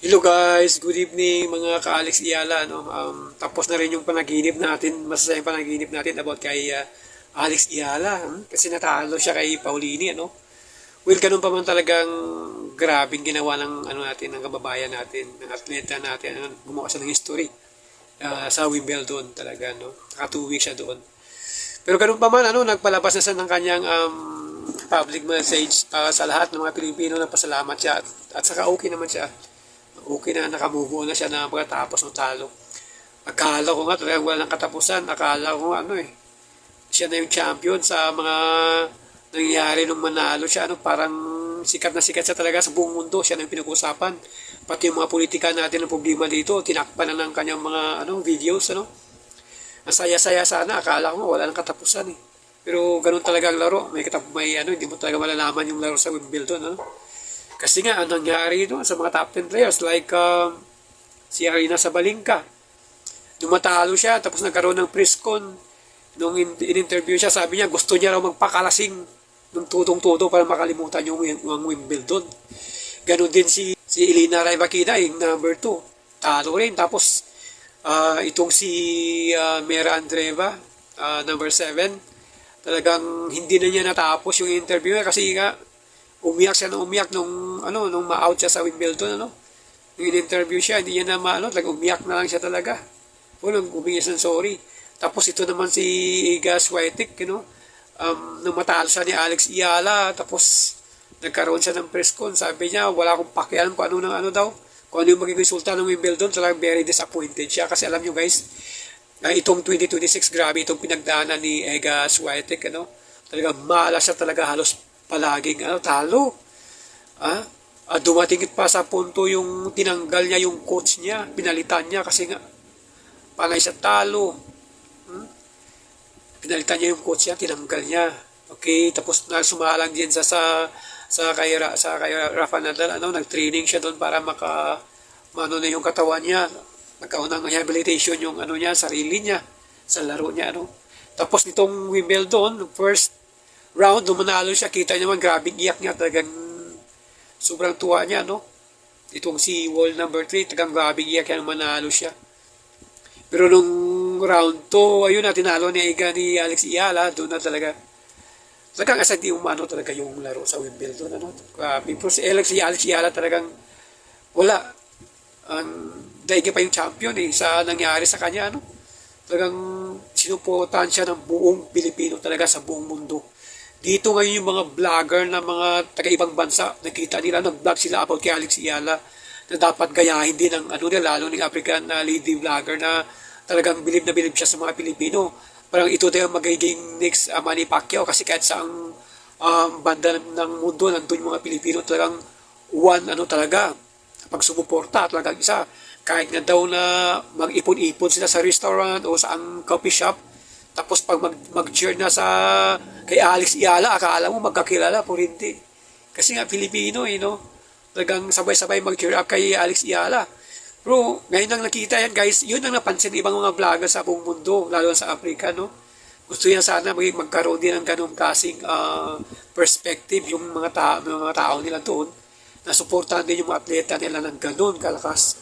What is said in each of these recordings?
Hello guys, good evening mga ka-Alex Iyala. No? Tapos na rin yung panaginip natin, masasayang panaginip natin about kay Alex Iyala. Kasi natalo siya kay Paulini. Ano? Well, ganun pa man talagang grabing ginawa ng ano natin, ng kababayan natin, ng atleta natin. Ano? Gumawa siya ng history sa Wimbledon talaga. No? Nakatuwi siya doon. Pero ganun pa man, ano, nagpalabas na siya ng kanyang public message sa lahat ng mga Pilipino na pasalamat siya at saka okay naman siya. Okay na, nakamove on na siya na pagkatapos ng talo. Akala ko nga talagang walang katapusan. Akala ko nga siya na yung champion sa mga nangyayari nung manalo siya. Parang sikat na sikat siya talaga sa buong mundo. Siya na yung pinag-usapan. Pati yung mga politika natin ng problema dito, tinakpan na ng kanyang mga videos. Ang saya-saya sana. Akala ko wala nang katapusan eh. Pero ganun talaga ang laro. Hindi mo talaga malalaman yung laro sa Wimbledon. Kasi nga, ang nangyari sa mga top 10 players like si Arina Sabalenka. Nung matalo siya, tapos nagkaroon ng press con, nung in-interview siya, sabi niya gusto niya raw magpakalasing ng tutong-tuto para makalimutan yung Wimbledon. Ganon din si Elina Rybakina, yung number 2. Talo rin. Tapos, itong si Mera Andreeva, number 7, talagang hindi na niya natapos yung interview kasi nga, umiyak siya nung ma-out siya sa Wimbledon. Nung in-interview siya, hindi niya na talagang umiyak na lang siya talaga. Umiyak ng sorry. Tapos ito naman si Iga Swiatek, nung matalo siya ni Alex Iyala, tapos nagkaroon siya ng press con, sabi niya, wala akong pakialam kung kung ano yung magiging resulta ng Wimbledon, talagang very disappointed siya. Kasi alam nyo guys, itong 2026, grabe itong pinagdaanan ni Iga Swiatek, talagang malas siya talaga halos palaging talo. Dumating pa sa punto yung tinanggal niya yung coach niya, pinalitan niya kasi nga panay siya talo. Pinalitan niya yung coach niya, tinanggal niya. Okay, tapos sumalang din sa kay Rafa Nadal, nag-training siya doon para mano na yung katawan niya. Nagkaroon ng rehabilitation yung niya, sarili niya, sa laro niya. Tapos nitong Wimbledon, first round, manalo siya, kita niyo naman, grabing iyak niya, talagang sobrang tuwa niya, Itong si wall number 3, talagang grabing iyak niya, manalo siya. Pero nung round 2, ayun na, tinalo ni Alex Iyala, doon na talaga, talagang asa di umano talaga yung laro sa Wimbledon, Pero si Alex Iyala talagang, wala, daig pa yung champion, sa nangyari sa kanya, Talagang sinuportahan siya ng buong Pilipino talaga sa buong mundo. Dito ngayon yung mga vlogger na mga taga-ibang bansa, nakita nila, nag-vlog sila about kay Alex Iyala na dapat gayahin din ng lalo ng African lady vlogger na talagang bilib na bilib siya sa mga Pilipino. Parang ito din magiging next Manny Pacquiao kasi kahit saang banda ng mundo, nandun yung mga Pilipino talagang one talaga, pag sumuporta talagang isa. Kahit nga daw na mag-ipon-ipon sila sa restaurant o sa coffee shop, tapos pag mag-cheer na kay Alex Iyala, akala mo magkakilala, pero hindi. Kasi nga Pilipino, Talagang sabay-sabay mag-cheer up kay Alex Iyala. Pero ngayon lang nakita yan, guys. Yun ang napansin ibang mga vlogger sa buong mundo, lalo sa Africa, Gusto niya sana magkaroon din ng ganung kasing perspective yung mga tao nila doon na suportahan din yung mga atleta nila ng ganun kalakas.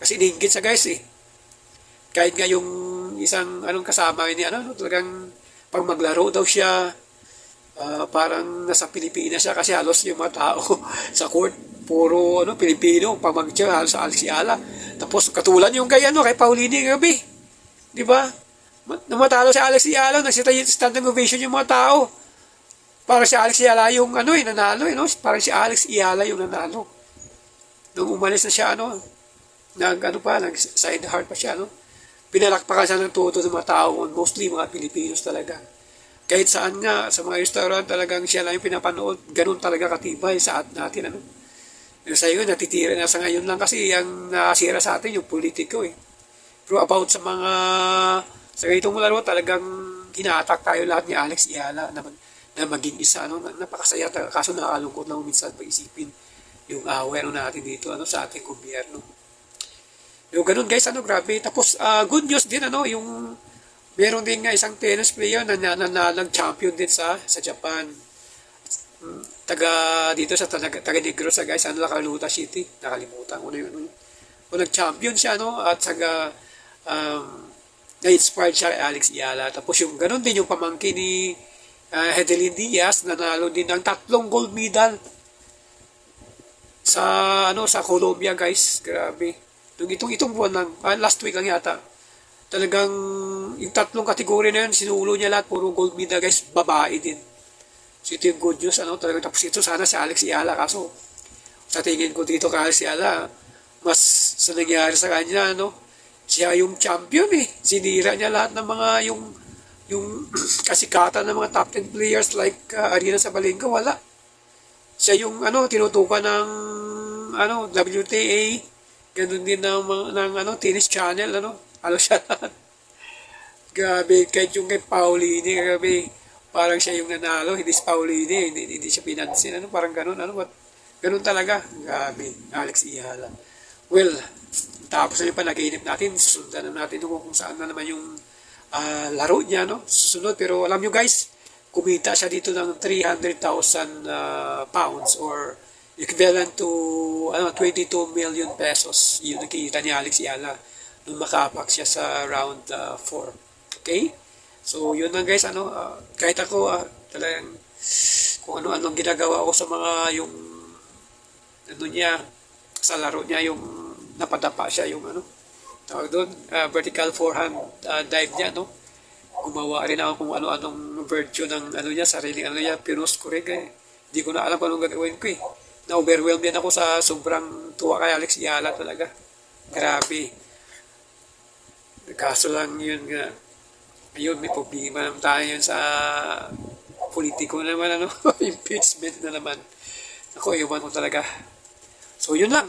Kasi iniinggit sa guys kahit nga yung isang kasama ni talagang pag maglaro daw siya, parang nasa Pilipinas siya kasi halos yung mga tao sa court puro Pilipino, pag mag-cheer halos sa Alex Iyala. Tapos katulad yung kay Paulini gabi, di ba? Namatalo si Alex Iyala, standing ovation yung mga tao. Para si Alex Iyala yung nanalo, Parang si Alex Iyala yung nanalo. Nung umalis na siya, nag side heart pa siya, Pinalakpakan siya ng todo ng mga tao, mostly mga Pilipinos talaga. Kahit saan nga, sa mga restaurant, talagang siya lang yung pinapanood, ganun talaga katibay sa natin, Sa iyo, natitira na sa ngayon lang kasi ang nasira sa atin yung politiko, Pero about sa ganitong laro, talagang hinatak tayo lahat ni Alex Iyala na maging isa, napakasaya talaga. Kaso nakakalungkot lang minsan pag-isipin yung aware natin dito, sa ating gobyerno. Yung ganun guys, grabe. Tapos good news din yung meron din nga isang tennis player na nanalang champion din sa Japan. taga dito sa taga Negros sa guys, ano, Caluta City. Nakalimutan ko na yun. O nag-champion siya, no? At saka na-inspired siya kay Alex Yala. Tapos yung ganun din yung pamangkin ni Hedelin Diaz, nanalo din ng 3 gold medal sa sa Colombia, guys. Grabe. Itong buwan lang, last week lang yata. Talagang yung 3 kategory na yun, sinulo niya lahat, puro gold medal, guys, babae din. So ito yung good news, talagang tapos ito sana si Alex Yala, kaso sa tingin ko dito kay Alex Yala, mas sa nangyari sa kanya, siya yung champion eh. Sinira niya lahat ng mga yung kasikatan ng mga top 10 players like Arina Sabalenka, wala. Siya yung tinutukan ng WTA, ganun din ng tennis channel, siya lahat. Grabe, kahit yung kay Paulini, grabe, parang siya yung nanalo, hindi si Paulini, hindi siya pinansin, parang ganun, ganun talaga. Grabe, Alex Ihala. Well, tapos na yung panaginip natin, susundan na natin kung saan na naman yung laro niya, susunod. Pero alam nyo guys, kumita siya dito ng 300,000 pounds or equivalent to 22 million pesos. Yun nakikita ni Alex Yala nung makapak siya sa round 4. Okay? So, yun lang guys, kahit ako, talagang kung ano-anong ginagawa ko sa mga yung niya, sa laro niya, yung napadapa siya, yung tawag doon, vertical forehand dive niya, gumawa rin ako kung ano-anong virtue ng niya, sariling niya, pinost ko rin eh. Hindi ko na alam kung anong gagawin ko eh. Na-overwhelmed din ako sa sobrang tuwa kay Alex Yala talaga. Grabe. Kaso lang yun nga, ayun, may problema naman tayo yun sa politiko naman, impeachment na naman. Ako, iwan ko talaga. So, yun lang.